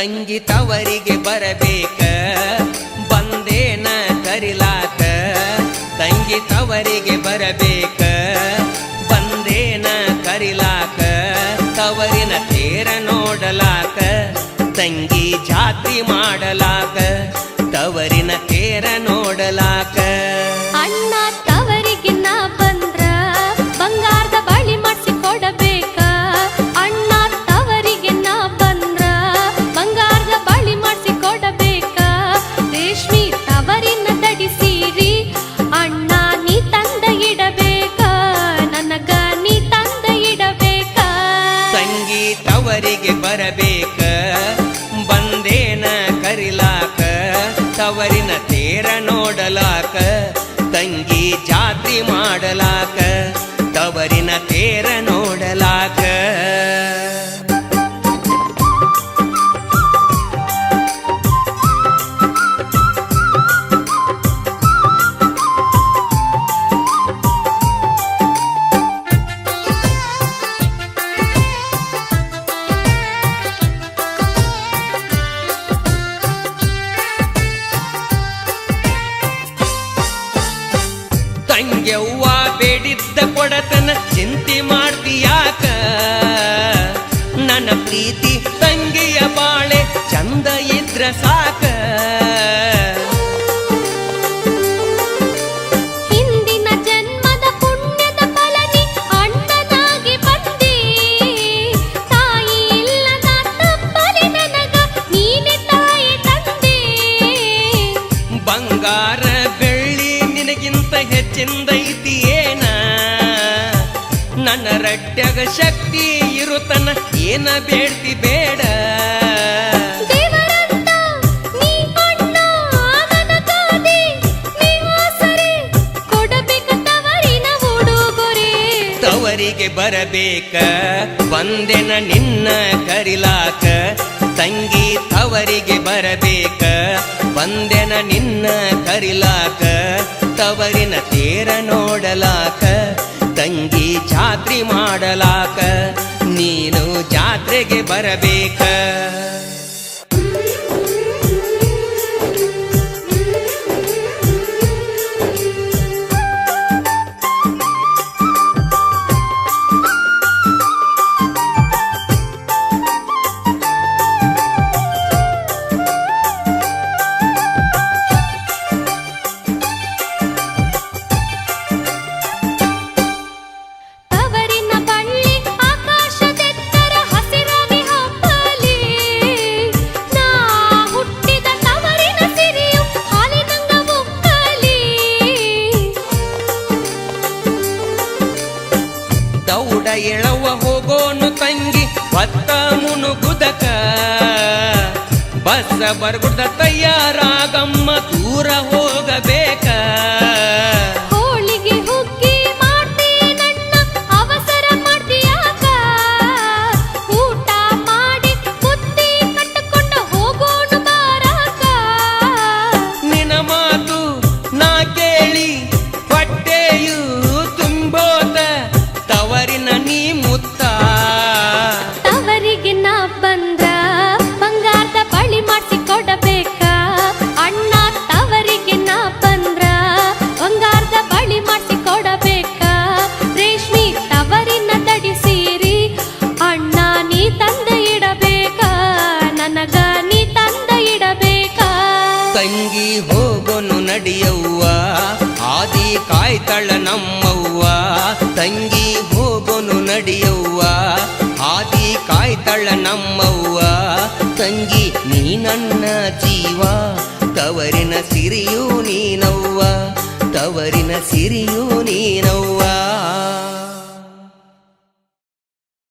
ತಂಗಿ ತವರಿಗೆ ಬರಬೇಕ ಬಂದೇನ ಕರಿಲಾಕ ತಂಗಿ ತವರಿಗೆ ಬರಬೇಕ ಬಂದೇನ ಕರಿಲಾಕ ತವರಿನ ತೇರ ನೋಡಲಾಕ ತಂಗಿ ಜಾತ್ರೆ ಮಾಡಲಾಕ ತವರಿನ ತೇರ ನೋಡಲಾಕ ಅಣ್ಣ ತವರಿಗೆ ನಾ ಬಂದ್ರ ಬಂಗಾರದ ಬಳಿ ಮಾಡಿಸಿ ಕೊಡಬೇಕ ಅಣ್ಣ ತವರಿಗೆ ನಾ ಬಂದ್ರ ಬಂಗಾರದ ಬಳಿ ಮಾಡಿಸಿ ಕೊಡಬೇಕ ರೇಷ್ಮಿ ತವರಿನ ತಡಿಸೀರಿ ಅಣ್ಣ ನೀ ತಂದ ಇಡಬೇಕ ನನಗ ನೀ ತಂದ ಇಡಬೇಕ ತಂಗಿ ತವರಿಗೆ ಬರಬೇಕ ಬಂದೇನ ಕರಿಲಾಕ ತವರಿನ ತೇರ ನೋಡಲಾಕ ತಂಗಿ ಜಾತ್ರೆ ಮಾಡಲಾಕ ತವರಿನ ತೇರ ನೋಡಲಾಕ ತಂಗ್ಯವ್ವ ಬೇಡಿದ್ದ ಕೊಡತನ ಚಿಂತೆ ಮಾಡ್ತೀಯಾಕ ನನ್ನ ಪ್ರೀತಿ ತಂಗಿಯ ಬಾಳೆ ಚಂದ ಇದ್ರ ಸಾಕ ಹಿಂದಿನ ಜನ್ಮದ ಪುಣ್ಯದ ಫಲ ನೀ ಅಣ್ಣನಾಗಿ ಬಂದಿ ತಾಯಿ ಇಲ್ಲದ ತಪ್ಪಲಿ ನನಗ ನೀನೆ ತಾಯಿ ತಂದೆ ಬಂಗಾರ ಬೆಳ್ಳಿ ನಿನಗಿಂತ ಹೆಚ್ಚಿಂದೈತಿ ಏನ ನನ್ನ ರಟ್ಯಾಗ ಶಕ್ತಿ ಇರುತನ ಏನ ಬೇಡ್ತಿ ಬೇಡ ದೇವರಂತ ನೀ ಅಣ್ಣ ನನಗಾದಿ ನೀ ಆಸರೆ ಕೊಡಬೇಕ ತವರಿನ ಉಡುಗೊರೆ ತವರಿಗೆ ಬರಬೇಕ ಬಂದೆನ ನಿನ್ನ ಕರಿಲಾಕ ತಂಗಿ ತವರಿಗೆ ಬರಬೇಕ ಬಂದೆನ ನಿನ್ನ ಕರಿಲಾಕ ತವರಿನ ತೇರ ನೋಡಲಾಕ ತಂಗಿ ಜಾತ್ರೆ ಮಾಡಲಾಕ ನೀನು ಜಾತ್ರೆಗೆ ಬರಬೇಕ ತವರಿನ ಬಳ್ಳಿ ಆಕಾಶದೆತ್ತರ ಹಸಿರಾಗಿ ಹಬ್ಬಲಿ ನಾ ಹುಟ್ಟಿದ ತವರಿನ ಸಿರಿಯು ಹಾಲಿನಂಗ ಉಕ್ಕಲಿ ದೌಡ ಎಳವ ಹೋಗೋನು ತಂಗಿ ಭತ್ತ ಮುನುಗುದಕ ಬಸ್ಸ ಬರ್ಗುಡ್ದ ತಯ್ಯಾರಾಗಮ್ಮ ದೂರ ಹೋಗಬೇಕ ಹೋಳಿಗೆ ಹುಗ್ಗಿ ಮಾಡ್ತೀನಣ್ಣ ಅವಸರ ಮಾಡ್ತೀಯಾಕ ಊಟ ಮಾಡಿ ಬುತ್ತಿ ಕಟ್ಟಿಕೊಂಡು ಹೋಗೋಣ ಬಾರಾಕ ನಿನ ಮಾತು ನಾ ಕೇಳಿ ಹೊಟ್ಟೆಯು ತುಂಬೋತ ತವರಿನ ನೀ ಮುತ್ತ ತವರಿಗೆ ನಾ ಬಂದ್ರ ಬಂಗಾರದ ಬಳಿ ಮಾಡಿಸಿ ಕೊಡಬೇಕ ಅಣ್ಣ ತವರಿಗೆ ನಾ ಬಂದ್ರ ಬಂಗಾರದ ಬಳಿ ಮಾಡಿಸಿ ಕೊಡಬೇಕ ರೇಷ್ಮಿ ತವರಿನ ತಡಿಸೀರಿ ಅಣ್ಣ ನೀ ತಂದ ಇಡಬೇಕ ನನಗ ನೀ ತಂದ ಇಡಬೇಕ ತಂಗಿ ಹೋಗೋನು ನಡಿಯವ್ವ ಆದಿ ಕಾಯ್ತಳ ನಮ್ಮವ್ವ ತಂಗಿ ಹೋಗೋನು ನಡಿಯವ್ವ ಆದಿ ಕಾಯ್ತಳ ನಮ್ಮವ್ವ ತಂಗಿ ನೀ ನನ್ನ ಜೀವ ತವರಿನ ಸಿರಿಯು ನೀನವ್ವ ತವರಿನ ಸಿರಿಯು ನೀನವ್ವ